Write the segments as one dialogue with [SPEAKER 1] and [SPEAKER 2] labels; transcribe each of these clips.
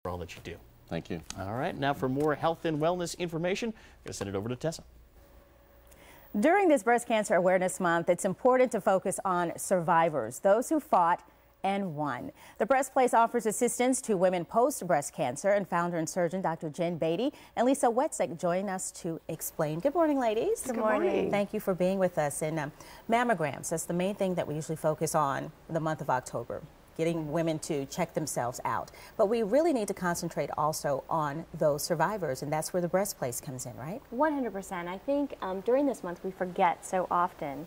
[SPEAKER 1] for all that you do.
[SPEAKER 2] Thank you.
[SPEAKER 1] All right, now for more health and wellness information, I'm going to send it over to Tessa.
[SPEAKER 3] During this Breast Cancer Awareness Month, it's important to focus on survivors, those who fought and won. The Breast Place offers assistance to women post-breast cancer, and founder and surgeon Dr. Jen Beatty and Lisa Wetzik join us to explain. Good morning, ladies.
[SPEAKER 4] Good morning.
[SPEAKER 3] Thank you for being with us. And mammograms, that's the main thing that we usually focus on in the month of October, getting women to check themselves out. But we really need to concentrate also on those survivors, and that's where the Breast Place comes in, right?
[SPEAKER 4] 100%. I think during this month we forget so often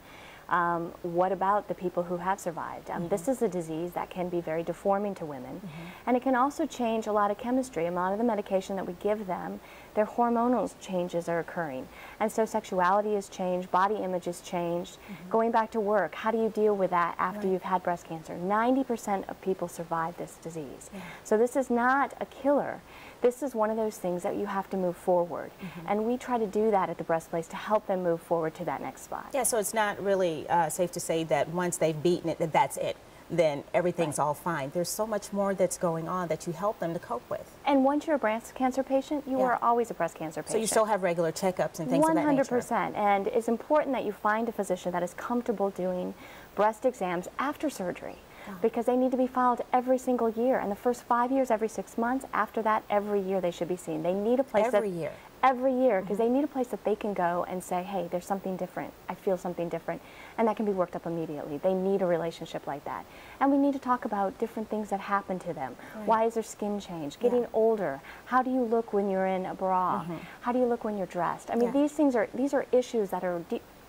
[SPEAKER 4] what about the people who have survived? This is a disease that can be very deforming to women, and it can also change a lot of chemistry. A lot of the medication that we give them, their hormonal changes are occurring, and so sexuality is changed, body image is changed. Going back to work, how do you deal with that after you've had breast cancer? 90% of people survive this disease. So this is not a killer. This is one of those things that you have to move forward, and we try to do that at the Breast Place to help them move forward to that next spot.
[SPEAKER 3] Yeah, so it's not really safe to say that once they've beaten it, that that's it. Then everything's all fine. There's so much more that's going on that you help them to cope with.
[SPEAKER 4] And once you're a breast cancer patient, you are always a breast cancer patient.
[SPEAKER 3] So you still have regular checkups and things of that nature?
[SPEAKER 4] 100%. And it's important that you find a physician that is comfortable doing breast exams after surgery, because they need to be followed every single year. And the first 5 years, every 6 months. After that, every year they should be seen. They need a place
[SPEAKER 3] every year.
[SPEAKER 4] Every year, because they need a place that they can go and say, hey, there's something different. I feel something different. And that can be worked up immediately. They need a relationship like that. And we need to talk about different things that happen to them. Why is their skin change? Getting older. How do you look when you're in a bra? How do you look when you're dressed? I mean, these are issues that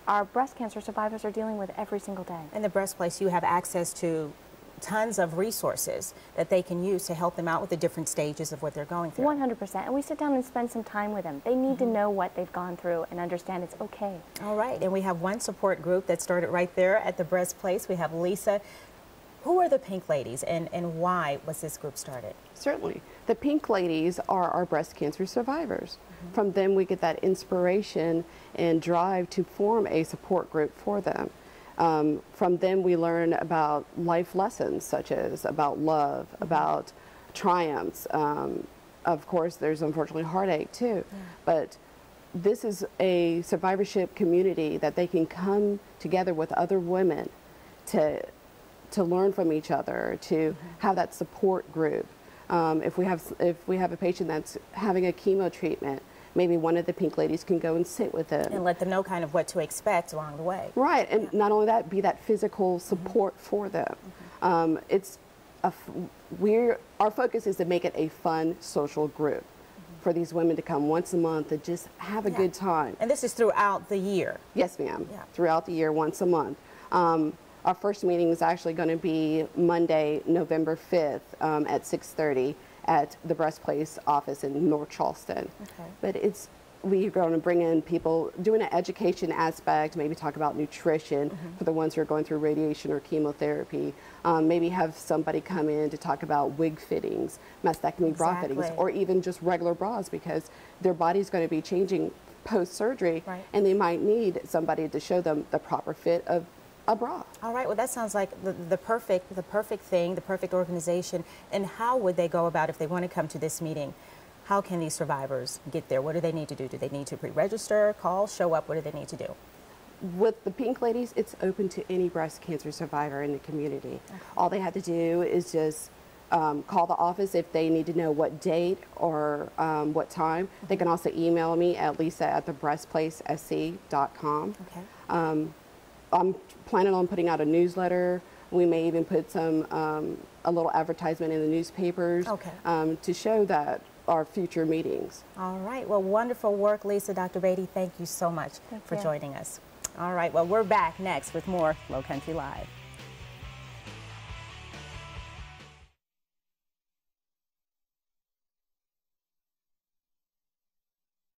[SPEAKER 4] our breast cancer survivors are dealing with every single day.
[SPEAKER 3] In the Breast Place, you have access to tons of resources that they can use to help them out with the different stages of what they're going through.
[SPEAKER 4] 100%. And we sit down and spend some time with them. They need to know what they've gone through and understand it's okay.
[SPEAKER 3] All right. And we have one support group that started right there at the Breast Place. We have Lisa. Who are the Pink Ladies, and why was this group started?
[SPEAKER 5] Certainly. The Pink Ladies are our breast cancer survivors. From them we get that inspiration and drive to form a support group for them. From them we learn about life lessons, such as about love, about triumphs. Of course, there's unfortunately heartache too. But this is a survivorship community that they can come together with other women to learn from each other, to have that support group. If we have a patient that's having a chemo treatment, maybe one of the Pink Ladies can go and sit with them.
[SPEAKER 3] And let them know kind of what to expect along the way.
[SPEAKER 5] Right, and not only that, be that physical support for them. Our focus is to make it a fun social group for these women to come once a month and just have a good time.
[SPEAKER 3] And this is throughout the year?
[SPEAKER 5] Yes, ma'am. Throughout the year, once a month. Our first meeting is actually going to be Monday, November 5th at 6:30 at the Breast Place office in North Charleston. But we're going to bring in people doing an education aspect, maybe talk about nutrition for the ones who are going through radiation or chemotherapy. Maybe have somebody come in to talk about wig fittings, mastectomy bra fittings, or even just regular bras, because their body's going to be changing post-surgery, and they might need somebody to show them the proper fit of a bra.
[SPEAKER 3] All right, well that sounds like the perfect thing, the perfect organization. And how would they go about if they want to come to this meeting? How can these survivors get there? What do they need to do? Do they need to pre-register, call, show up? What do they need to do?
[SPEAKER 5] With the Pink Ladies, it's open to any breast cancer survivor in the community. All they have to do is just call the office if they need to know what date or what time. They can also email me at lisa@thebreastplacesc.com. I'm planning on putting out a newsletter. We may even put some a little advertisement in the newspapers to show that our future meetings.
[SPEAKER 3] All right. Well, wonderful work, Lisa. Dr. Beatty, thank you so much for joining us. All right. Well, we're back next with more Low Country Live.